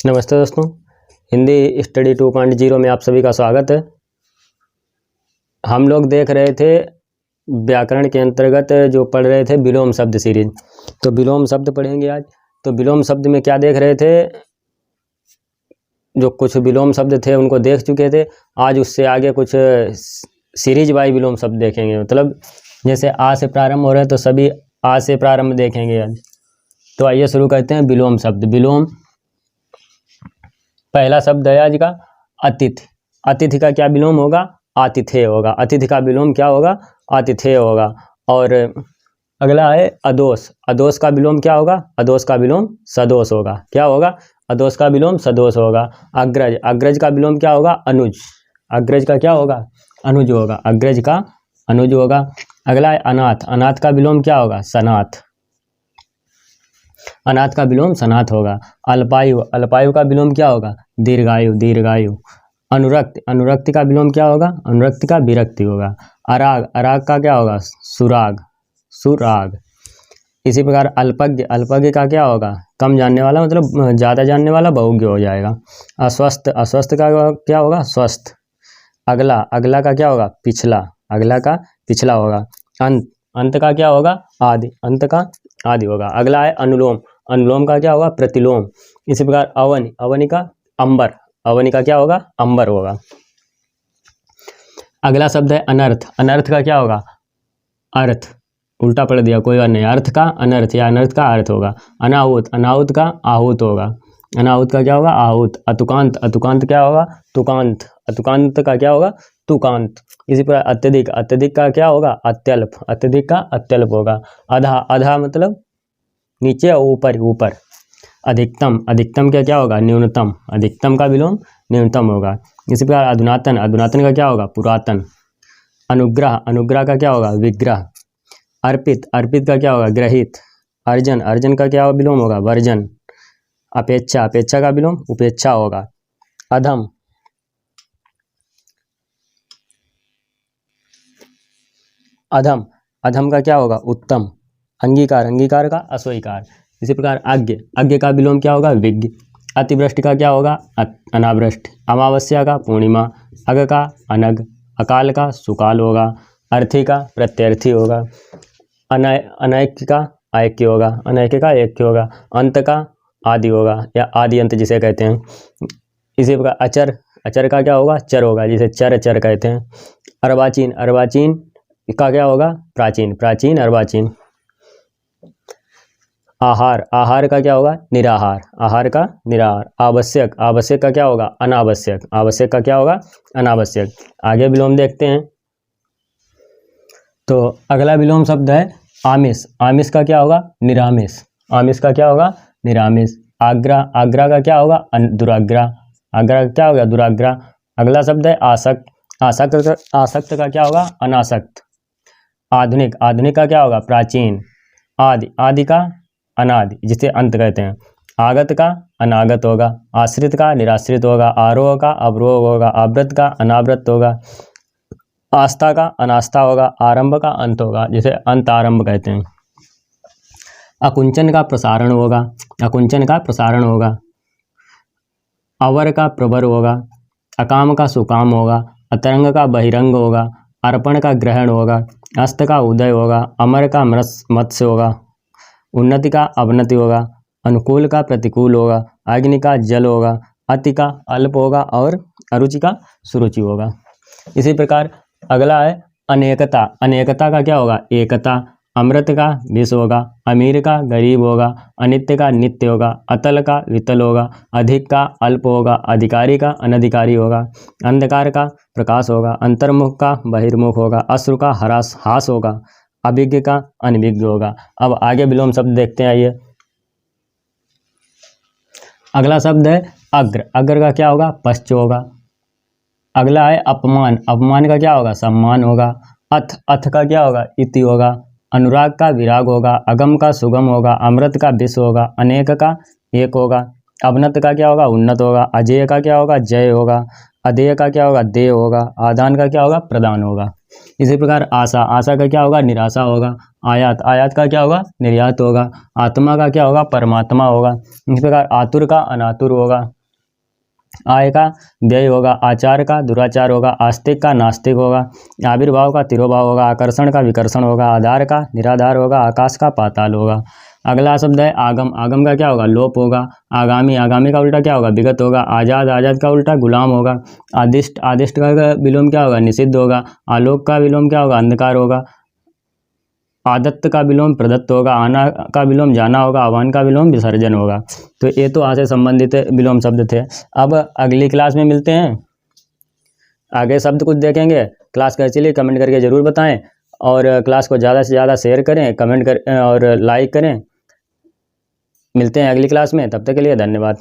नमस्ते दोस्तों, हिंदी स्टडी 2.0 में आप सभी का स्वागत है। हम लोग देख रहे थे व्याकरण के अंतर्गत जो पढ़ रहे थे विलोम शब्द सीरीज। तो विलोम शब्द पढ़ेंगे आज। तो विलोम शब्द में क्या देख रहे थे, जो कुछ विलोम शब्द थे उनको देख चुके थे। आज उससे आगे कुछ सीरीज बाई विलोम शब्द देखेंगे। मतलब जैसे आ से प्रारंभ हो रहे हैं तो सभी आ से प्रारंभ देखेंगे आज। तो आइए शुरू करते हैं विलोम शब्द। विलोम पहला शब्द है आज का अतिथि। अतिथि का क्या विलोम होगा? आतिथेय होगा। अतिथि का विलोम क्या होगा? आतिथेय होगा। और अगला है अदोष। अदोष का विलोम क्या होगा? अदोष का विलोम सदोष होगा। क्या होगा? अदोष का विलोम सदोष होगा। अग्रज। अग्रज का विलोम क्या होगा? अनुज। अग्रज का क्या होगा? अनुज होगा। अग्रज का अनुज होगा। अगला है अनाथ। अनाथ का विलोम क्या होगा? सनाथ। अनाथ का विलोम सनाथ होगा। अल्पायु। अल्पायु का विलोम क्या होगा? दीर्घायु। दीर्घायु। अनुरक्त। अनुरक्ति का विलोम क्या होगा? अनुरक्ति का विरक्ति होगा। अराग। अराग का क्या होगा? सुराग। सुराग। इसी प्रकार अल्पज्ञ। अल्पज्ञ का क्या होगा? कम जानने वाला, मतलब ज़्यादा जानने वाला बहुज्ञ हो जाएगा। अस्वस्थ। अस्वस्थ का क्या होगा? स्वस्थ। अगला। अगला का क्या होगा? पिछला। अगला का पिछला होगा। अंत। अंत का क्या होगा? आदि। अंत का आदि होगा। अगला है अनुलोम। अनुलोम का क्या होगा? प्रतिलोम। इसी प्रकार अवनि। अवनि का अंबर। अवनि का क्या होगा? अंबर होगा। अगला शब्द है अनर्थ। अनर्थ का क्या होगा? अर्थ। उल्टा पढ़ दिया, कोई बात नहीं। अर्थ का अनर्थ या अनर्थ का अर्थ होगा। अनाहुत। अनाहुत का आहूत होगा। अनाहुत का क्या होगा? आहूत। अतुकांत। अतुकांत क्या होगा? तुकांत। अतुकांत का क्या होगा? तुकांत। इसी प्रकार अत्यधिक। अत्यधिक का क्या होगा? अत्यल्प। अत्यधिक का अत्यल्प होगा। अधा। अधा मतलब नीचे और ऊपर। ऊपर। अधिकतम। अधिकतम का क्या होगा? न्यूनतम। अधिकतम का विलोम न्यूनतम होगा। इसी प्रकार अधुनातन। अधुनातन का क्या होगा? पुरातन। अनुग्रह। अनुग्रह का क्या होगा? विग्रह। अर्पित। अर्पित का क्या होगा? ग्रहित। अर्जन। अर्जन का क्या विलोम होगा? वर्जन। अपेक्षा। अपेक्षा का विलोम उपेक्षा होगा। अधम। अधम। अधम का क्या होगा? उत्तम। अंगीकार। अंगीकार का अस्वीकार। इसी प्रकार आज्ञ। आज्ञ का विलोम क्या होगा? विज्ञ। अतिवृष्टि का क्या होगा? अनावृष्टि। अमावस्या का पूर्णिमा। अग का अनग। अकाल का सुकाल होगा। अर्थी का प्रत्यर्थी होगा। अनैक्य का ऐक्य होगा। अनैक्य का ऐक्य होगा। अंत का आदि होगा या आदि अंत जिसे कहते हैं। इसी प्रकार अचर। अचर का क्या होगा? चर होगा, जिसे चर चर कहते हैं। अर्वाचीन। अर्वाचीन का क्या होगा? प्राचीन। प्राचीन अर्वाचीन। आहार। आहार का क्या होगा? निराहार। आहार का निराहार। आवश्यक। आवश्यक का क्या होगा? अनावश्यक। आवश्यक का क्या होगा? अनावश्यक। आगे विलोम देखते हैं। तो अगला विलोम शब्द है आमिष। आमिष का क्या होगा? निरामिष। आमिष का क्या होगा? निरामिष। आग्रह। आग्रह का क्या होगा? दुराग्रह। आग्रह का क्या होगा? दुराग्रह। अगला शब्द है आसक्त। आसक्त। आसक्त का क्या होगा? अनासक्त। आधुनिक। आधुनिक का क्या होगा? प्राचीन। आदि। आदि का अनादि, जिसे अंत कहते हैं। आगत का अनागत होगा। आश्रित का निराश्रित होगा। आरोह का अवरोह होगा। आवृत का अनावृत होगा। आस्था का अनास्था होगा। आरंभ का अंत होगा, जिसे अंत आरंभ कहते हैं। अकुंचन का प्रसारण होगा। अकुंचन का प्रसारण होगा। अवर का प्रवर होगा। अकाम का सुकाम होगा। अतरंग का बहिरंग होगा। अर्पण का ग्रहण होगा। अस्त का उदय होगा। अमर का मत्स्य होगा। उन्नति का अवनति होगा। अनुकूल का प्रतिकूल होगा। अग्नि का जल होगा। अति का अल्प होगा और अरुचि का सुरुचि होगा। इसी प्रकार अगला है अनेकता। अनेकता का क्या होगा? एकता। अमृत का विष होगा। अमीर का गरीब होगा। अनित्य का नित्य होगा। अतल का वितल होगा। अधिक का अल्प होगा। अधिकारी का अनधिकारी होगा। अंधकार का प्रकाश होगा। अंतर्मुख का बहिर्मुख होगा। अश्रु का हास होगा। अभिज्ञ का अनभिज्ञ होगा। अब आगे विलोम शब्द देखते हैं, आइए। अगला शब्द है अग्र। अग्र का क्या होगा? पश्च होगा। अगला है अपमान। अपमान का क्या होगा? सम्मान होगा। अथ। अथ का क्या होगा? इति होगा। अनुराग का विराग होगा। अगम का सुगम होगा। अमृत का विष होगा। अनेक का एक होगा। अवनत का क्या होगा? उन्नत होगा। अजेय का क्या होगा? जय होगा। अधेय का क्या होगा? देय होगा। आदान का क्या होगा? प्रदान होगा। इसी प्रकार आशा, आशा का क्या होगा, निराशा होगा। आयात, आयात का क्या होगा, निर्यात होगा। आत्मा का क्या होगा, परमात्मा होगा। इसी प्रकार आतुर का अनातुर होगा। आय का व्यय होगा। आचार का दुराचार होगा। आस्तिक का नास्तिक होगा। आविर्भाव का तिरोभाव होगा। आकर्षण का विकर्षण होगा। आधार का निराधार होगा। आकाश का पाताल होगा। अगला शब्द है आगम, आगम का क्या होगा, लोप होगा। आगामी, आगामी का उल्टा क्या होगा, विगत होगा। आजाद, आजाद का उल्टा गुलाम होगा। आदिष्ट, आदिष्ट का विलोम क्या होगा, निषिद्ध होगा। आलोक का विलोम क्या होगा, अंधकार होगा। आदत्त का विलोम प्रदत्त होगा। आना का विलोम जाना होगा। आह्वान का विलोम विसर्जन होगा। तो ये तो आज से संबंधित विलोम शब्द थे। अब अगली क्लास में मिलते हैं, आगे शब्द कुछ देखेंगे। क्लास कैसी लगी कमेंट करके ज़रूर बताएं, और क्लास को ज़्यादा से ज़्यादा शेयर करें, कमेंट करें और लाइक करें। मिलते हैं अगली क्लास में, तब तक के लिए धन्यवाद।